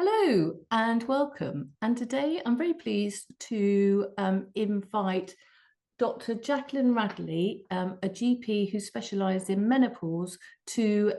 Hello and welcome. And today I'm very pleased to invite Dr. Jacqueline Radley, a GP who specialises in menopause, to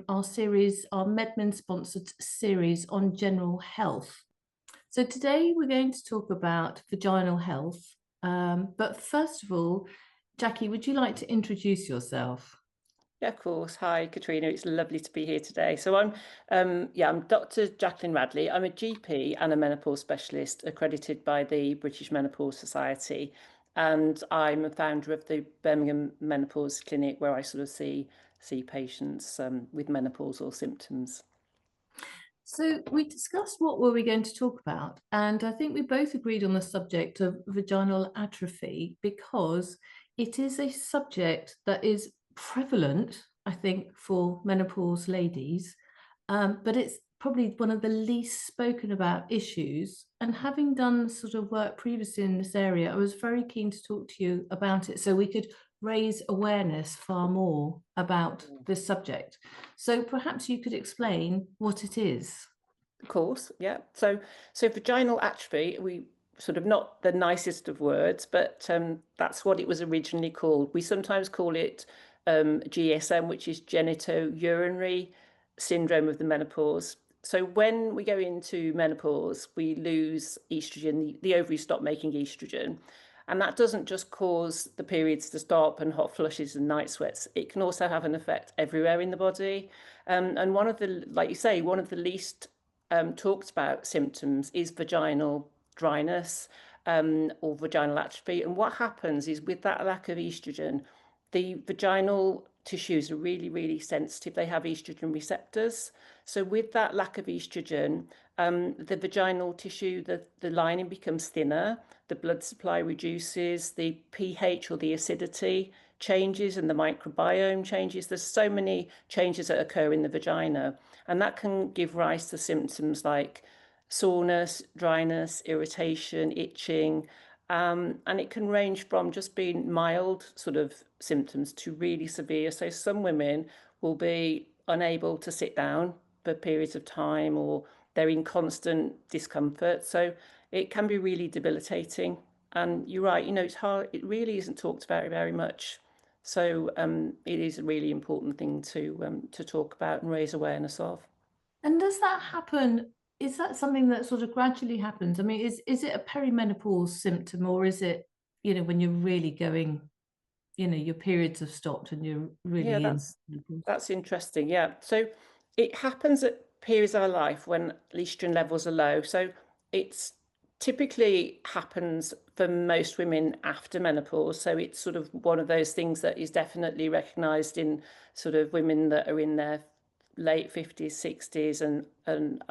our series, our MedMen sponsored series on general health. So today we're going to talk about vaginal health. But first of all, Jackie, would you like to introduce yourself? Yeah, of course. Hi, Katrina. It's lovely to be here today. So I'm Dr. Jacqueline Radley. I'm a GP and a menopause specialist accredited by the British Menopause Society, and I'm a founder of the Birmingham Menopause Clinic, where I sort of see patients with menopausal symptoms. So we discussed what were we going to talk about, and I think we both agreed on the subject of vaginal atrophy because it is a subject that is prevalent, I think, for menopause ladies, but it's probably one of the least spoken about issues. And having done sort of work previously in this area, I was very keen to talk to you about it so we could raise awareness far more about this subject. So perhaps you could explain what it is. Of course, yeah. So vaginal atrophy, we sort of not the nicest of words, but that's what it was originally called. We sometimes call it GSM, which is genitourinary syndrome of the menopause. So when we go into menopause, we lose estrogen, the ovaries stop making estrogen. And that doesn't just cause the periods to stop and hot flushes and night sweats. It can also have an effect everywhere in the body. And one of the, like you say, one of the least talked about symptoms is vaginal dryness or vaginal atrophy. And what happens is with that lack of estrogen, the vaginal tissues are really, really sensitive. They have estrogen receptors. So with that lack of estrogen, the vaginal tissue, the lining becomes thinner, the blood supply reduces, the pH or the acidity changes, and the microbiome changes. There's so many changes that occur in the vagina, and that can give rise to symptoms like soreness, dryness, irritation, itching, and it can range from just being mild sort of symptoms to really severe. So some women will be unable to sit down for periods of time, or they're in constant discomfort. So it can be really debilitating. And you're right, it's hard. It really isn't talked about very much. So it is a really important thing to talk about and raise awareness of. And does that happen? Is that something that sort of gradually happens? I mean, is it a perimenopause symptom, or is it, when you're really going, your periods have stopped and you're Yeah, really in menopause? that's interesting. Yeah. So it happens at periods of our life when estrogen levels are low. So it's typically happens for most women after menopause. So it's sort of one of those things that is definitely recognized in sort of women that are in their late 50s, 60s and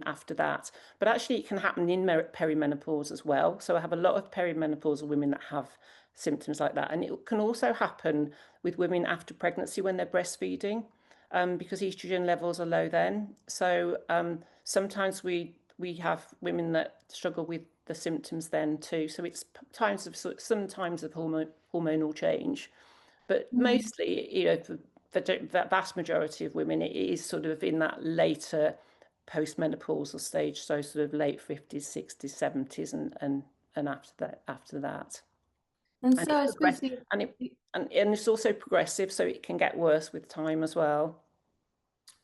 after that. But actually it can happen in perimenopause as well. So I have a lot of perimenopausal women that have symptoms like that. And it can also happen with women after pregnancy when they're breastfeeding, because estrogen levels are low then. So sometimes we have women that struggle with the symptoms then too. So it's some times of hormonal change, but Mm. mostly, for the vast majority of women, it is sort of in that later postmenopausal stage, so sort of late 50s, 60s, 70s, and after that. And And so it I suppose progress and it's also progressive, so it can get worse with time as well.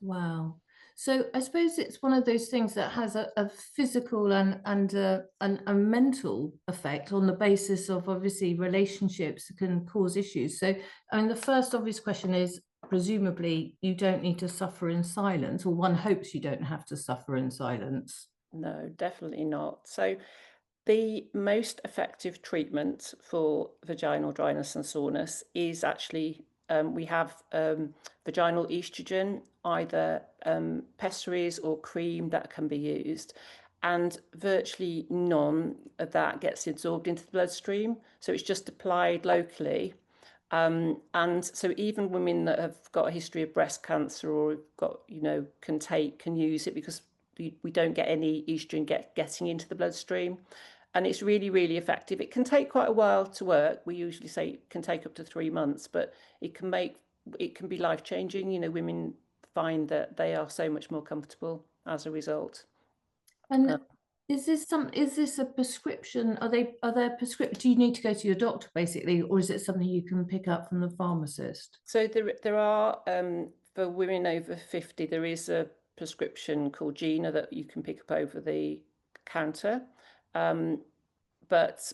wow. So I suppose it's one of those things that has a physical and a mental effect on the basis of obviously relationships can cause issues. So I mean, the first obvious question is presumably you don't need to suffer in silence, or one hopes you don't have to suffer in silence. No, definitely not. So the most effective treatment for vaginal dryness and soreness is actually we have vaginal estrogen, either pessaries or cream that can be used, and virtually none of that gets absorbed into the bloodstream. So it's just applied locally. And so even women that have got a history of breast cancer or got, can use it because we don't get any estrogen getting into the bloodstream. And it's really, really effective. It can take quite a while to work. We usually say it can take up to 3 months, but it can be life changing. Women find that they are so much more comfortable as a result. And is this a prescription? Are there prescription? Do you need to go to your doctor basically, or is it something you can pick up from the pharmacist? So there are, for women over 50, there is a prescription called Gina that you can pick up over the counter. But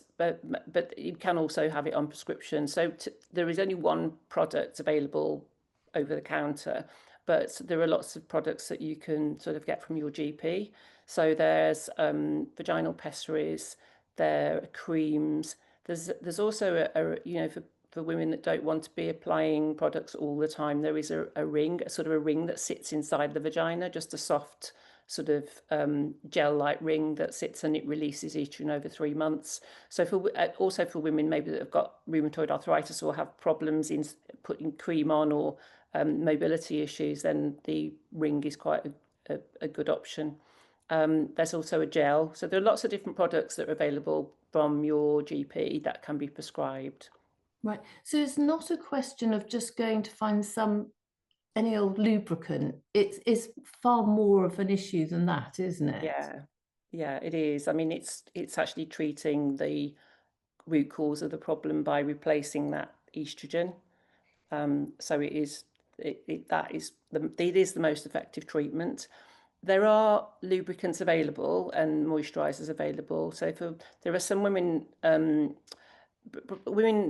you can also have it on prescription. So there is only one product available over the counter, but there are lots of products that you can sort of get from your GP. So there's vaginal pessaries, there are creams. There's also for women that don't want to be applying products all the time, there is a ring, sort of a ring that sits inside the vagina, just a soft sort of gel-like ring that sits and it releases estrogen over 3 months. So also for women maybe that have got rheumatoid arthritis or have problems in putting cream on, or mobility issues, then the ring is quite a good option. There's also a gel. So there are lots of different products that are available from your GP that can be prescribed. Right. So it's not a question of just going to find any old lubricant. It's far more of an issue than that, isn't it? Yeah, it is. I mean, it's actually treating the root cause of the problem by replacing that estrogen. So it is the most effective treatment. There are lubricants available and moisturisers available. So there are some women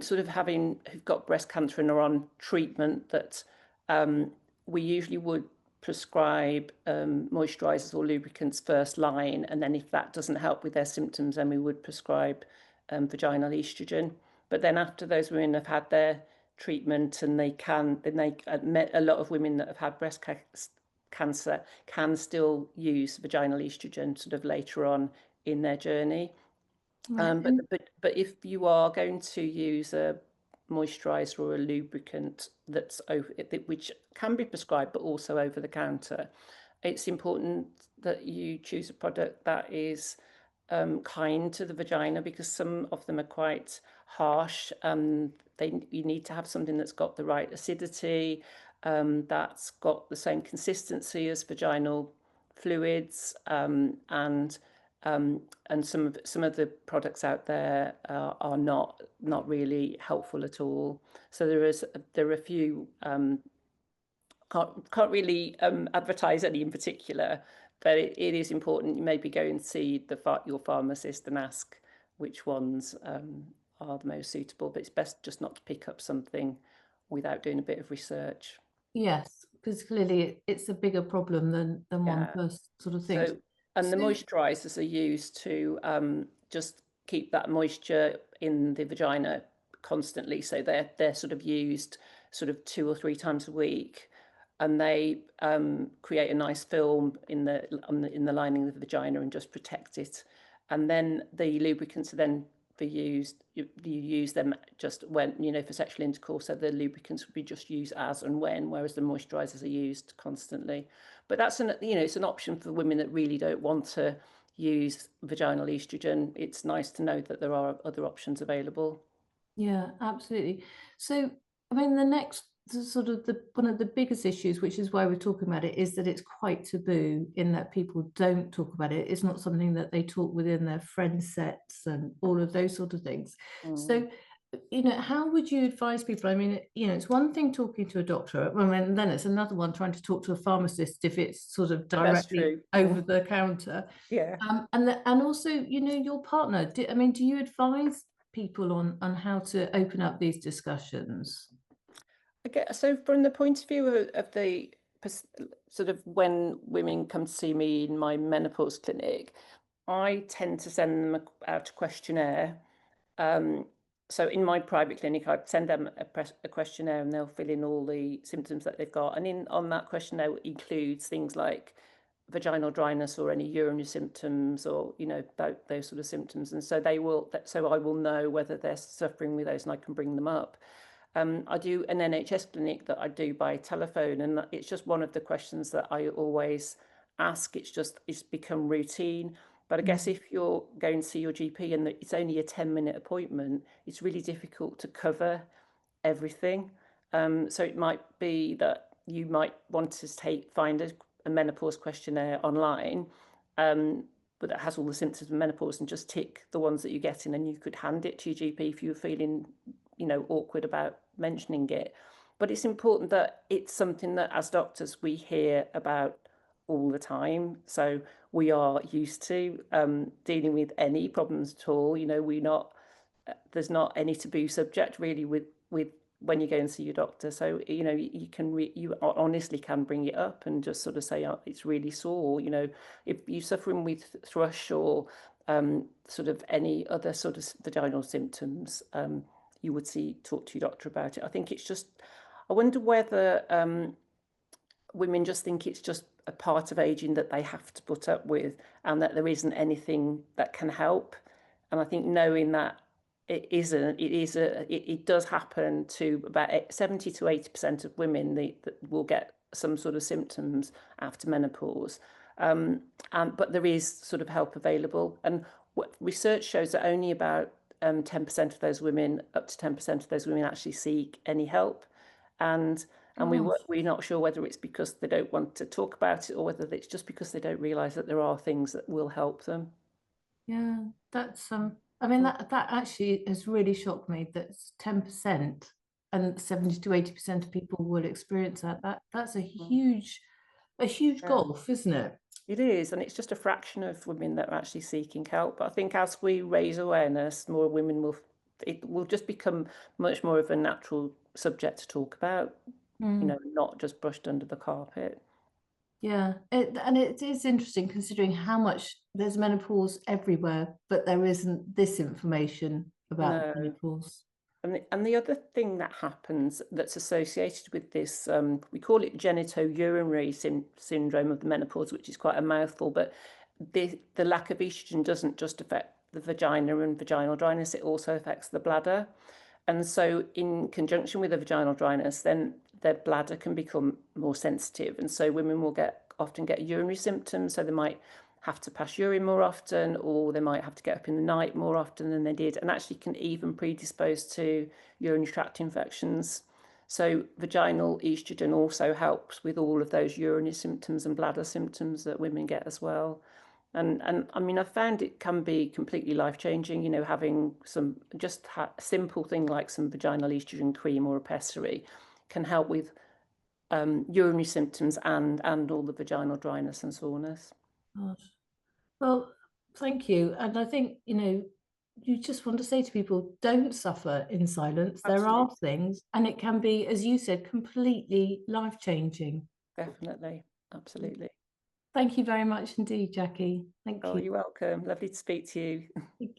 sort of who've got breast cancer and are on treatment that we usually would prescribe moisturisers or lubricants first line, and then if that doesn't help with their symptoms, then we would prescribe vaginal estrogen. But then after those women have had their treatment, and a lot of women that have had breast cancer can still use vaginal estrogen sort of later on in their journey. Right. But if you are going to use a moisturizer or a lubricant which can be prescribed but also over the counter, it's important that you choose a product that is kind to the vagina, because some of them are quite harsh. You need to have something that's got the right acidity, that's got the same consistency as vaginal fluids, and some of the products out there are not really helpful at all. So there are a few, can't really advertise any in particular, but it is important you maybe go and see your pharmacist and ask which ones are the most suitable. But it's best just not to pick up something without doing a bit of research. Yes, because clearly it's a bigger problem than one Yeah. person sort of thinks. So, and the So moisturisers are used to just keep that moisture in the vagina constantly. So they're sort of used sort of 2 or 3 times a week, and they create a nice film in the lining of the vagina and just protect it. And then the lubricants are then used. You use them just when, for sexual intercourse. So the lubricants would be just used as and when, whereas the moisturisers are used constantly. But that's it's an option for women that really don't want to use vaginal estrogen. It's nice to know that there are other options available. yeah, absolutely. So I mean, one of the biggest issues, which is why we're talking about it, is that it's quite taboo in that people don't talk about it. It's not something that they talk within their friend sets and all of those sort of things. So how would you advise people? I mean, it's one thing talking to a doctor, and then it's another one trying to talk to a pharmacist if it's sort of That's directly true. over the counter. Yeah. And also, your partner. Do you advise people on how to open up these discussions? Okay, so from the point of view of the sort of when women come to see me in my menopause clinic, I tend to send them out a questionnaire. So in my private clinic, I send them a questionnaire, and they'll fill in all the symptoms that they've got. And on that questionnaire includes things like vaginal dryness or any urinary symptoms, or those sort of symptoms. And so I will know whether they're suffering with those, and I can bring them up. I do an NHS clinic that I do by telephone, and it's just one of the questions that I always ask. It's become routine. But I guess if you're going to see your GP and it's only a 10-minute appointment, it's really difficult to cover everything. So it might be that you might want to find a menopause questionnaire online, but that has all the symptoms of menopause, and just tick the ones that you get in, and you could hand it to your GP if you were feeling, you know, awkward about mentioning it. But it's important that it's something that as doctors we hear about all the time. So we are used to dealing with any problems at all. You know, there's not any taboo subject really with when you go and see your doctor. So, you know, you honestly can bring it up and just sort of say, oh, it's really sore. You know, if you're suffering with thrush or sort of any other sort of vaginal symptoms, you would talk to your doctor about it. I think it's just, I wonder whether women just think it's just a part of aging that they have to put up with, and that there isn't anything that can help. And I think knowing that it does happen to about 70 to 80% of women that will get some sort of symptoms after menopause. But there is sort of help available. And what research shows that only about 10% of those women, up to 10% of those women actually seek any help. And we're not sure whether it's because they don't want to talk about it or whether it's just because they don't realise that there are things that will help them. Yeah, that's I mean that actually has really shocked me that 10% and 70 to 80% of people will experience that. That's a huge gulf, isn't it? It is, and it's just a fraction of women that are actually seeking help. But I think as we raise awareness, more women it will just become much more of a natural subject to talk about, you know, not just brushed under the carpet. Yeah, and it is interesting considering how much there's menopause everywhere, but there isn't this information about No. menopause. And the other thing that happens that's associated with this, we call it genitourinary syndrome of the menopause, which is quite a mouthful, but the lack of estrogen doesn't just affect the vagina and vaginal dryness, it also affects the bladder. And so in conjunction with the vaginal dryness, then their bladder can become more sensitive. And so women will often get urinary symptoms. So they might have to pass urine more often, or they might have to get up in the night more often than they did, and actually can even predispose to urinary tract infections. So vaginal estrogen also helps with all of those urinary symptoms and bladder symptoms that women get as well. And I mean, I've found it can be completely life-changing, you know, having some just simple thing like some vaginal estrogen cream or a pessary can help with urinary symptoms and all the vaginal dryness and soreness. Gosh. Well, thank you. And I think, you know, you just want to say to people, don't suffer in silence. There are Absolutely. things, and it can be, as you said, completely life-changing. Definitely. Absolutely. Thank you very much indeed, Jackie. Thank Oh, you. you're welcome. Lovely to speak to you.